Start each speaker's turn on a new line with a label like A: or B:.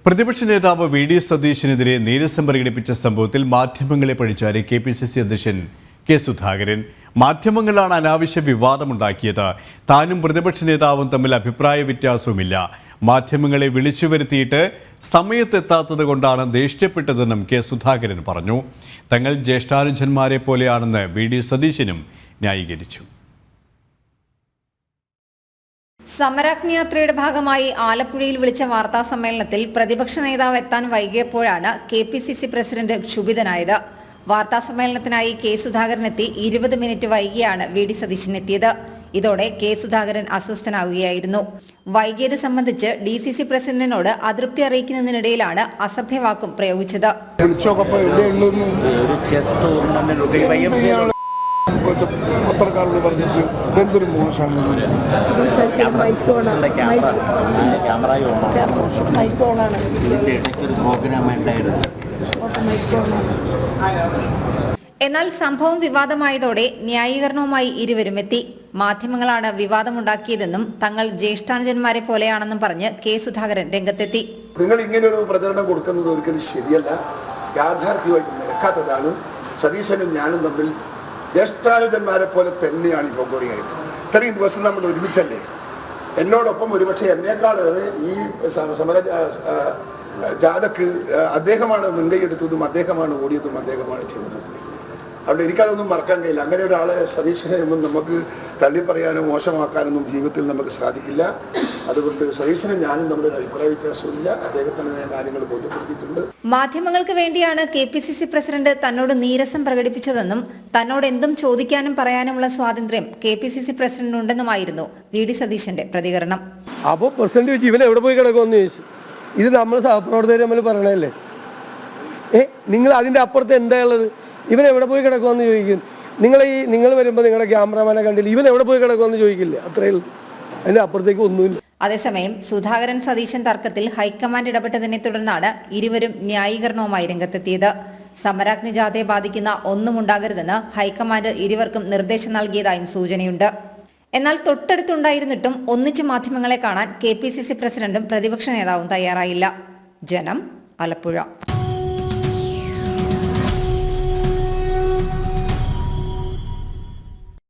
A: പ്രതിപക്ഷ നേതാവ് വി.ഡി. സതീശനെതിരെ നീരസം പ്രകടിപ്പിച്ച സംഭവത്തിൽ മാധ്യമങ്ങളെ പഴിച്ചാരി കെ.പി.സി.സി. അധ്യക്ഷൻ കെ. സുധാകരൻ. മാധ്യമങ്ങളാണ് അനാവശ്യ വിവാദമുണ്ടാക്കിയത്. താനും പ്രതിപക്ഷ നേതാവും തമ്മിൽ അഭിപ്രായ വ്യത്യാസവുമില്ല. മാധ്യമങ്ങളെ വിളിച്ചു വരുത്തിയിട്ട് സമയത്തെത്താത്തത് കൊണ്ടാണ് ദേഷ്യപ്പെട്ടതെന്നും കെ. സുധാകരൻ പറഞ്ഞു. തങ്ങൾ ജ്യേഷ്ഠാനുജന്മാരെ പോലെയാണെന്ന് വി.ഡി. സതീശനും ന്യായീകരിച്ചു.
B: സമരാഗ്നി യാത്രയുടെ ഭാഗമായി ആലപ്പുഴയിൽ വിളിച്ച വാർത്താ സമ്മേളനത്തിൽ പ്രതിപക്ഷ നേതാവ് എത്താൻ വൈകിയപ്പോഴാണ് കെ.പി.സി.സി. പ്രസിഡന്റ് ക്ഷുഭിതനായത്. വാർത്താ സമ്മേളനത്തിനായി കെ. സുധാകരൻ എത്തി 20 മിനിറ്റ് വൈകിയാണ് വി.ഡി. സതീശൻ എത്തിയത്. ഇതോടെ കെ. സുധാകരൻ അസ്വസ്ഥനാവുകയായിരുന്നു. വൈകിയത് സംബന്ധിച്ച് ഡി.സി.സി. പ്രസിഡന്റിനോട് അതൃപ്തി അറിയിക്കുന്നതിനിടയിലാണ് അസഭ്യവാക്കും പ്രയോഗിച്ചത്.
C: പത്രക്കാരോട് പറഞ്ഞിട്ട് എന്തൊരു മോശമാണ്.
B: എന്നാൽ സംഭവം വിവാദമായതോടെ ന്യായീകരണവുമായി ഇരുവരും എത്തി. മാധ്യമങ്ങളാണ് വിവാദമുണ്ടാക്കിയതെന്നും തങ്ങൾ ജ്യേഷ്ഠാനുജന്മാരെ പോലെയാണെന്നും പറഞ്ഞ് കെ. സുധാകരൻ രംഗത്തെത്തി.
C: നിങ്ങൾ ഇങ്ങനെയൊരു പ്രചരണം കൊടുക്കുന്നത് ഒരിക്കലും ശരിയല്ല, യാഥാർത്ഥ്യമായിട്ട് നിരക്കാത്തതാണ്. സതീശനും ഞാനും തമ്മിൽ ജ്യേഷ്ഠാനുജന്മാരെ പോലെ തന്നെയാണ് ഇപ്പോൾ കൂടിയായിട്ട്. ഇത്രയും ദിവസം നമ്മൾ ഒരുമിച്ചല്ലേ. എന്നോടൊപ്പം ഒരുപക്ഷെ എന്നേക്കാളേറെ ഈ സമര ജാഥക്ക് അദ്ദേഹമാണ് മുൻകൈ എടുത്തതും അദ്ദേഹമാണ് ഓടിയതും അദ്ദേഹമാണ് ചെയ്തതും. അവിടെ എനിക്കതൊന്നും മറക്കാൻ കഴിയില്ല. അങ്ങനെ ഒരാളെ സതീശനെ ഒന്നും നമുക്ക് തള്ളിപ്പറയാനോ മോശമാക്കാനൊന്നും ജീവിതത്തിൽ നമുക്ക് സാധിക്കില്ല. അതുകൊണ്ട് സതീശനും ഞാനും നമ്മുടെ അഭിപ്രായ വ്യത്യാസമില്ല. അദ്ദേഹത്തിന് ഞാൻ കാര്യങ്ങൾ ബോധ്യപ്പെടുത്തിയിട്ടുണ്ട്.
B: മാധ്യമങ്ങൾക്ക് വേണ്ടിയാണ് കെ.പി.സി.സി. പ്രസിഡന്റ് തന്നോട് നീരസം പ്രകടിപ്പിച്ചതെന്നും തന്നോട് എന്തും ചോദിക്കാനും പറയാനുമുള്ള സ്വാതന്ത്ര്യം കെ.പി.സി.സി. പ്രസിഡന്റിനുണ്ടെന്നുമായിരുന്നു വി.ഡി. സതീശന്റെ പ്രതികരണം.
D: അപ്പോൾ പ്രസിഡന്റ് ഇവൻ എവിടെ പോയി കിടക്കുമെന്ന് ചോദിച്ചു. ഇത് നമ്മൾ സഹപ്രവർത്തകർ നമ്മൾ പറയണല്ലേ. നിങ്ങൾ അതിന്റെ അപ്പുറത്ത് എന്താ ഉള്ളത്? ഇവൻ എവിടെ പോയി കിടക്കുമെന്ന് ചോദിക്കും. നിങ്ങൾ വരുമ്പോൾ നിങ്ങളുടെ ക്യാമറമാനെ കണ്ടില്ല, ഇവൻ എവിടെ പോയി കിടക്കുമെന്ന് ചോദിക്കില്ല. അത്രയേ ഉള്ളൂ. അതിന്റെ അപ്പുറത്തേക്ക് ഒന്നുമില്ല.
B: അതേസമയം സുധാകരൻ സതീശൻ തർക്കത്തിൽ ഹൈക്കമാൻഡ് ഇടപെട്ടതിനെ തുടർന്നാണ് ഇരുവരും ന്യായീകരണവുമായി രംഗത്തെത്തിയത്. സമരാഗ്നി ജാഥയെ ബാധിക്കുന്ന ഒന്നും ഉണ്ടാകരുതെന്ന് ഹൈക്കമാൻഡ് ഇരുവർക്കും നിർദ്ദേശം നൽകിയതായും സൂചനയുണ്ട്. എന്നാൽ തൊട്ടടുത്തുണ്ടായിരുന്നിട്ടും ഒന്നിച്ച് മാധ്യമങ്ങളെ കാണാൻ കെ.പി.സി.സി. പ്രസിഡന്റും പ്രതിപക്ഷ നേതാവും തയ്യാറായില്ല. ജനം, ആലപ്പുഴ.